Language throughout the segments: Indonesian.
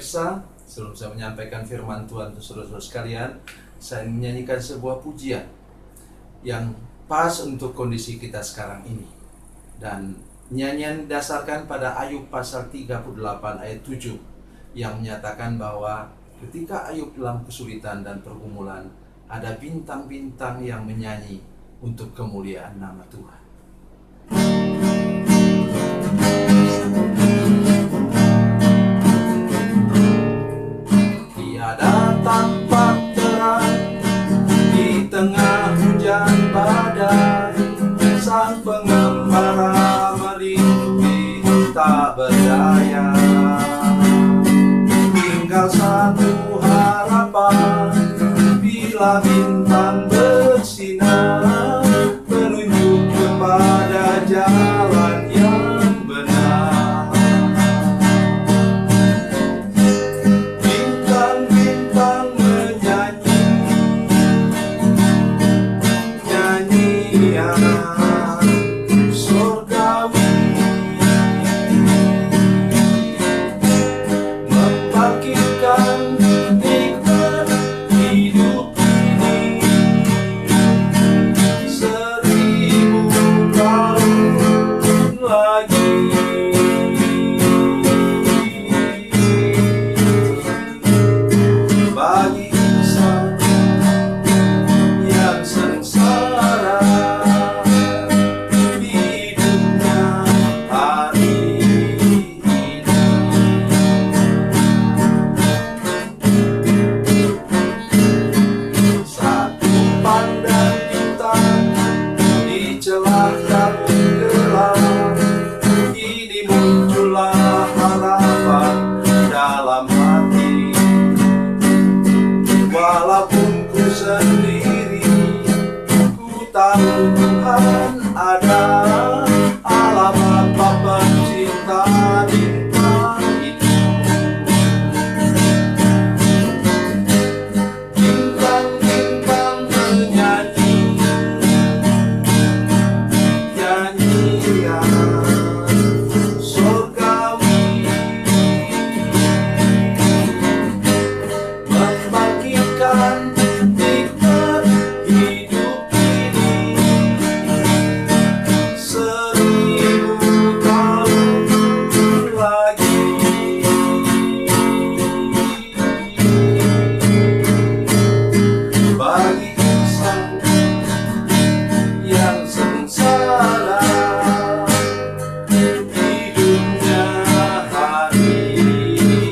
pemirsa, sebelum saya menyampaikan firman Tuhan untuk saudara-saudara sekalian, saya menyanyikan sebuah pujian yang pas untuk kondisi kita sekarang ini. Dan nyanyian didasarkan pada Ayub pasal 38 ayat 7 yang menyatakan bahwa ketika Ayub dalam kesulitan dan pergumulan, ada bintang-bintang yang menyanyi untuk kemuliaan nama Tuhan. Tiada tampak terang di tengah hujan badai, sang pengembara merintih tak berdaya. Tinggal satu harapan, bila bintang bersinar, menunjuk kepada jalan yang benar. Bintang-bintang menyanyi nyanyian surgawi, membangkitkan nikmat hidup ini 1000 tahun lagi. Bagi insan yang sengsara, hidupnya hari ini. Satu pandang bintang di celah kabut gelap, ini muncullah harapan dalam hati. Walaupun ku sendiri, ku tahu Tuhan ada, alamat Bapa cinta bintang itu. Bintang-bintang menyanyi nyanyian surgawi, membangkitkan nikmat hidup ini 1000 tahun lagi. Bagi insan yang sengsara, hidupnya hari ini.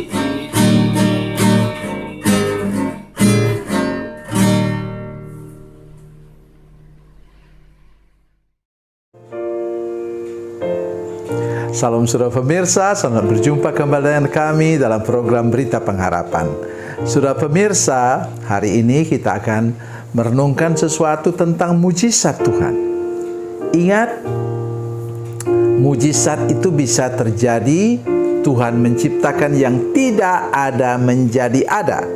Salam saudara pemirsa, selamat berjumpa kembali dengan kami dalam program Berita Pengharapan. Saudara pemirsa, hari ini kita akan merenungkan sesuatu tentang mujizat Tuhan. Ingat, mujizat itu bisa terjadi, Tuhan menciptakan yang tidak ada menjadi ada.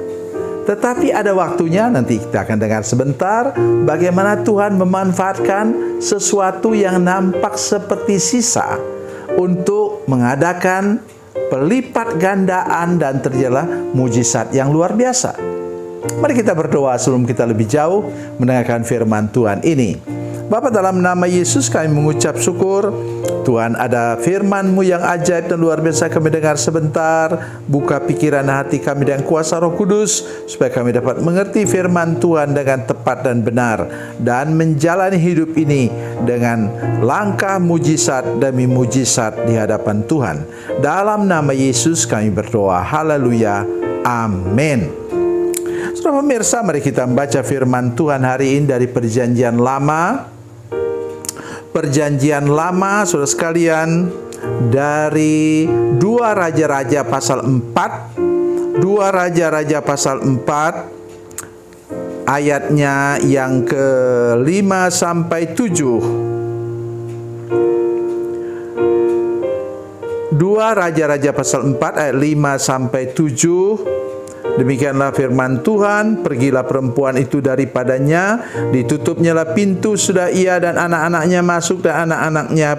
Tetapi ada waktunya, nanti kita akan dengar sebentar bagaimana Tuhan memanfaatkan sesuatu yang nampak seperti sisa untuk mengadakan pelipat gandaan dan terjadilah mujizat yang luar biasa. Mari kita berdoa sebelum kita lebih jauh mendengarkan firman Tuhan ini. Bapa, dalam nama Yesus kami mengucap syukur. Tuhan, ada firman-Mu yang ajaib dan luar biasa kami dengar sebentar. Buka pikiran hati kami dengan kuasa Roh Kudus, supaya kami dapat mengerti firman Tuhan dengan tepat dan benar, dan menjalani hidup ini dengan langkah mujizat demi mujizat di hadapan Tuhan. Dalam nama Yesus kami berdoa. Haleluya. Amin. Saudara pemirsa, mari kita membaca firman Tuhan hari ini dari Perjanjian Lama. Perjanjian Lama, saudara sekalian, dari 2 Raja-Raja pasal 4. 2 Raja-Raja pasal 4 ayatnya yang ke-5 sampai 7. 2 Raja-Raja pasal 4 ayat 5 sampai 7. Demikianlah firman Tuhan. Pergilah perempuan itu daripadanya, ditutupnyalah pintu sudah ia dan anak-anaknya masuk, dan anak-anaknya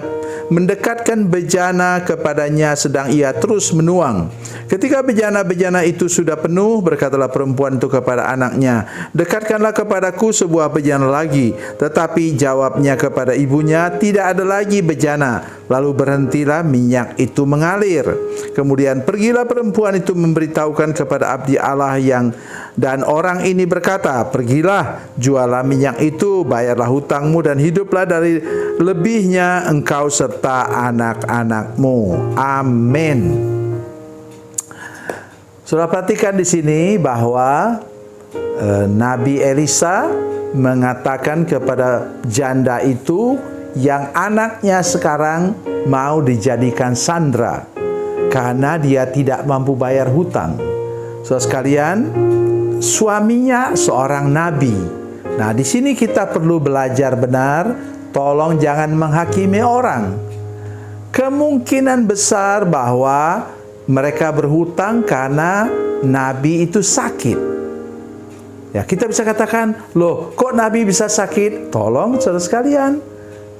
mendekatkan bejana kepadanya sedang ia terus menuang. Ketika bejana-bejana itu sudah penuh, berkatalah perempuan itu kepada anaknya, "Dekatkanlah kepadaku sebuah bejana lagi." Tetapi jawabnya kepada ibunya, "Tidak ada lagi bejana." Lalu berhentilah minyak itu mengalir. Kemudian pergilah perempuan itu memberitahukan kepada abdi Allah dan orang ini berkata, "Pergilah, jualah minyak itu, bayarlah hutangmu dan hiduplah dari lebihnya engkau serta anak-anakmu." Amin. Sudah perhatikan di sini bahwa Nabi Elisa mengatakan kepada janda itu yang anaknya sekarang mau dijadikan sandera karena dia tidak mampu bayar hutang. Saudara sekalian, suaminya seorang nabi. Nah, di sini kita perlu belajar benar, tolong jangan menghakimi orang. Kemungkinan besar bahwa mereka berhutang karena nabi itu sakit. Ya, kita bisa katakan, "Loh, kok nabi bisa sakit?" Tolong saudara sekalian,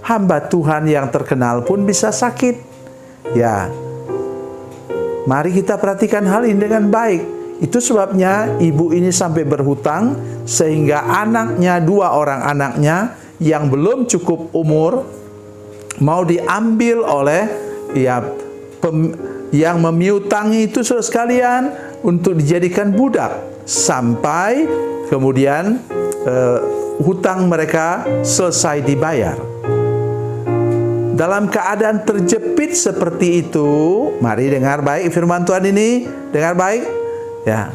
hamba Tuhan yang terkenal pun bisa sakit. Ya, mari kita perhatikan hal ini dengan baik. Itu sebabnya ibu ini sampai berhutang sehingga anaknya, 2 orang anaknya yang belum cukup umur mau diambil oleh yang memiutangi itu saudara sekalian untuk dijadikan budak sampai kemudian hutang mereka selesai dibayar. Dalam keadaan terjepit seperti itu, mari dengar baik firman Tuhan ini, dengar baik. Ya,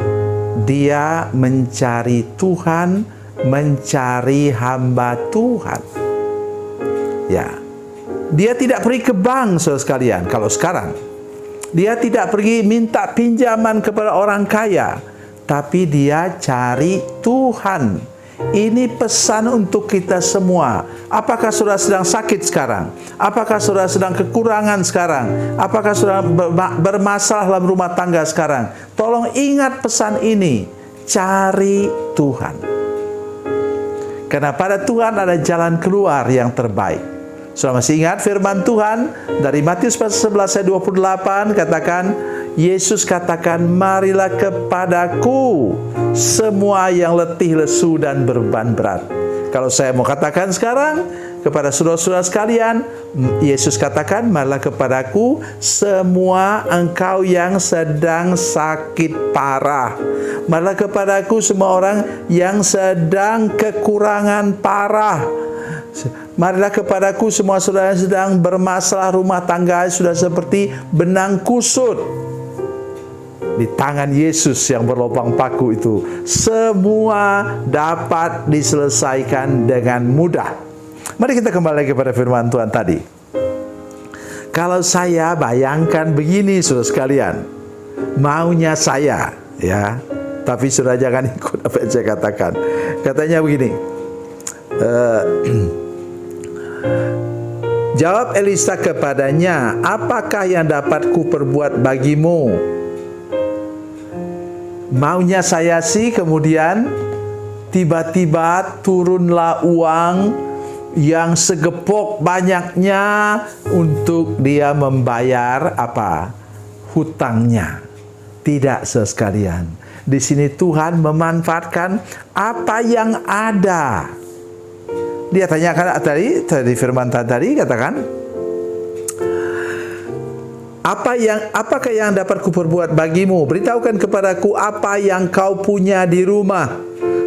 dia mencari Tuhan, mencari hamba Tuhan. Ya, dia tidak pergi ke bank saudara sekalian. Kalau sekarang, dia tidak pergi minta pinjaman kepada orang kaya, tapi dia cari Tuhan. Ini pesan untuk kita semua. Apakah saudara sedang sakit sekarang? Apakah saudara sedang kekurangan sekarang? Apakah saudara bermasalah dalam rumah tangga sekarang? Tolong ingat pesan ini. Cari Tuhan. Karena pada Tuhan ada jalan keluar yang terbaik. Saudara masih ingat firman Tuhan dari Matius pasal 11 ayat 28 katakan, Yesus katakan, "Marilah kepadaku semua yang letih, lesu, dan beban berat." Kalau saya mau katakan sekarang kepada saudara-saudara sekalian, Yesus katakan, "Marilah kepadaku semua engkau yang sedang sakit parah. Marilah kepadaku semua orang yang sedang kekurangan parah. Marilah kepadaku semua saudara yang sedang bermasalah rumah tangga sudah seperti benang kusut." Di tangan Yesus yang berlubang paku itu, semua dapat diselesaikan dengan mudah. Mari kita kembali lagi kepada firman Tuhan tadi. Kalau saya bayangkan begini saudara sekalian, maunya saya, ya, tapi saudara jangan ikut apa yang saya katakan. Katanya begini, jawab Elisa kepadanya, "Apakah yang dapat kuperbuat bagimu?" Maunya saya sih kemudian tiba-tiba turunlah uang yang segepok banyaknya untuk dia membayar apa? Hutangnya. Tidak sekalian. Di sini Tuhan memanfaatkan apa yang ada. Dia tanyakan tadi firman tadi katakan, apakah yang dapat kuperbuat bagimu? Beritahukan kepadaku apa yang kau punya di rumah.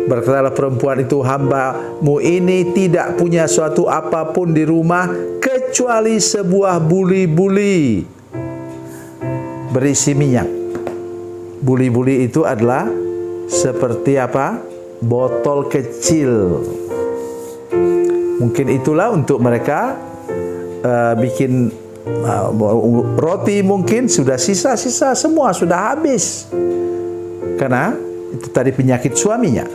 Berkatalah perempuan itu, "Hambamu ini tidak punya suatu apapun di rumah kecuali sebuah buli-buli berisi minyak." Buli-buli itu adalah seperti apa? Botol kecil. Mungkin itulah untuk mereka bikin roti, mungkin sudah sisa-sisa semua, sudah habis. Karena itu tadi penyakit suaminya.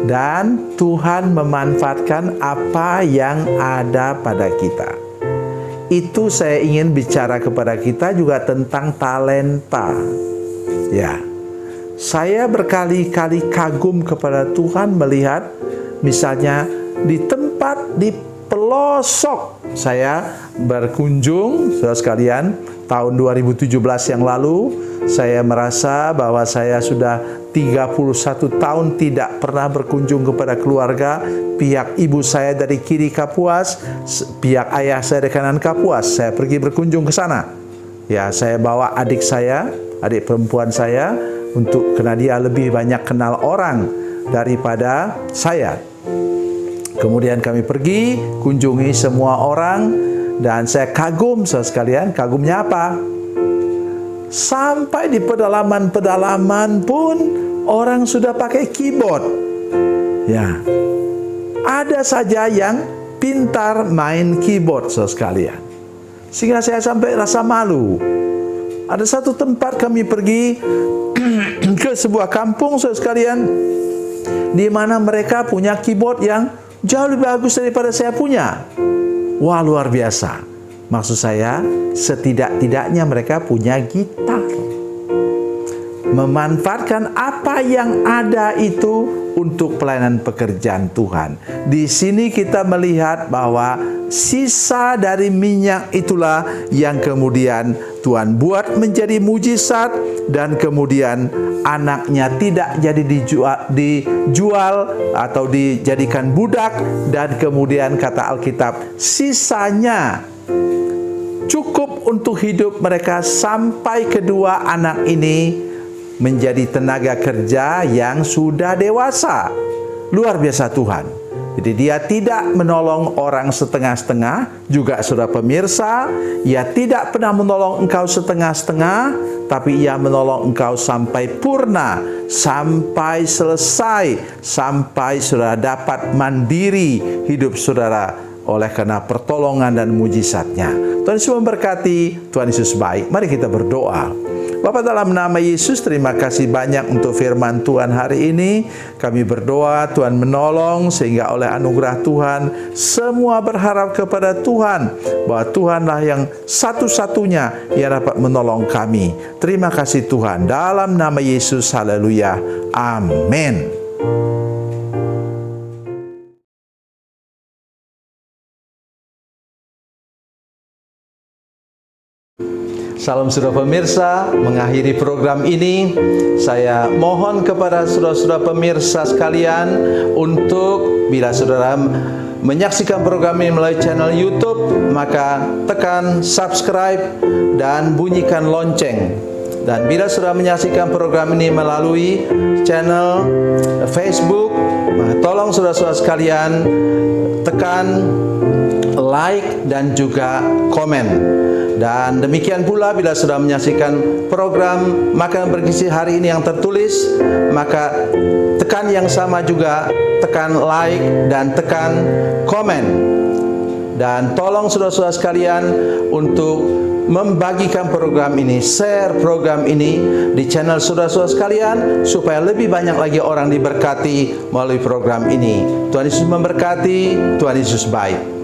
Dan Tuhan memanfaatkan apa yang ada pada kita. Itu saya ingin bicara kepada kita juga tentang talenta. Ya, saya berkali-kali kagum kepada Tuhan melihat misalnya di tempat di pelosok saya berkunjung, saudara sekalian, tahun 2017 yang lalu, saya merasa bahwa saya sudah 31 tahun tidak pernah berkunjung kepada keluarga. Pihak ibu saya dari kiri Kapuas, pihak ayah saya dari kanan Kapuas. Saya pergi berkunjung ke sana. Ya, saya bawa adik saya, adik perempuan saya, karena dia lebih banyak kenal orang daripada saya. Kemudian kami pergi kunjungi semua orang. Dan saya kagum, saudara sekalian. Kagumnya apa? Sampai di pedalaman-pedalaman pun orang sudah pakai keyboard. Ya, ada saja yang pintar main keyboard, saudara sekalian. Sehingga saya sampai rasa malu. Ada satu tempat kami pergi ke sebuah kampung, saudara sekalian, di mana mereka punya keyboard yang jauh lebih bagus daripada saya punya. Wah, luar biasa. Maksud saya, setidak-tidaknya mereka punya gitar. Memanfaatkan apa yang ada itu untuk pelayanan pekerjaan Tuhan. Di sini kita melihat bahwa sisa dari minyak itulah yang kemudian Tuhan buat menjadi mujizat, dan kemudian anaknya tidak jadi dijual atau dijadikan budak, dan kemudian kata Alkitab sisanya cukup untuk hidup mereka sampai kedua anak ini menjadi tenaga kerja yang sudah dewasa. Luar biasa Tuhan. Jadi dia tidak menolong orang setengah-setengah, juga saudara pemirsa, ia tidak pernah menolong engkau setengah-setengah, tapi ia menolong engkau sampai purna, sampai selesai, sampai saudara dapat mandiri hidup saudara oleh karena pertolongan dan mujizatnya. Tuhan Yesus memberkati, Tuhan Yesus baik. Mari kita berdoa. Bapa, dalam nama Yesus, terima kasih banyak untuk firman Tuhan hari ini. Kami berdoa Tuhan menolong, sehingga oleh anugerah Tuhan semua berharap kepada Tuhan, bahwa Tuhanlah yang satu-satunya yang dapat menolong kami. Terima kasih Tuhan, dalam nama Yesus, haleluya, amin. Salam saudara pemirsa, mengakhiri program ini, saya mohon kepada saudara-saudara pemirsa sekalian untuk bila saudara menyaksikan program ini melalui channel YouTube, maka tekan subscribe dan bunyikan lonceng. Dan bila saudara menyaksikan program ini melalui channel Facebook, maka tolong saudara-saudara sekalian tekan like dan juga komen. Dan demikian pula bila sudah menyaksikan program Makanan Bergizi hari ini yang tertulis, maka tekan yang sama juga, tekan like dan tekan komen. Dan tolong saudara-saudara sekalian untuk membagikan program ini, share program ini di channel saudara-saudara sekalian, supaya lebih banyak lagi orang diberkati melalui program ini. Tuhan Yesus memberkati, Tuhan Yesus baik.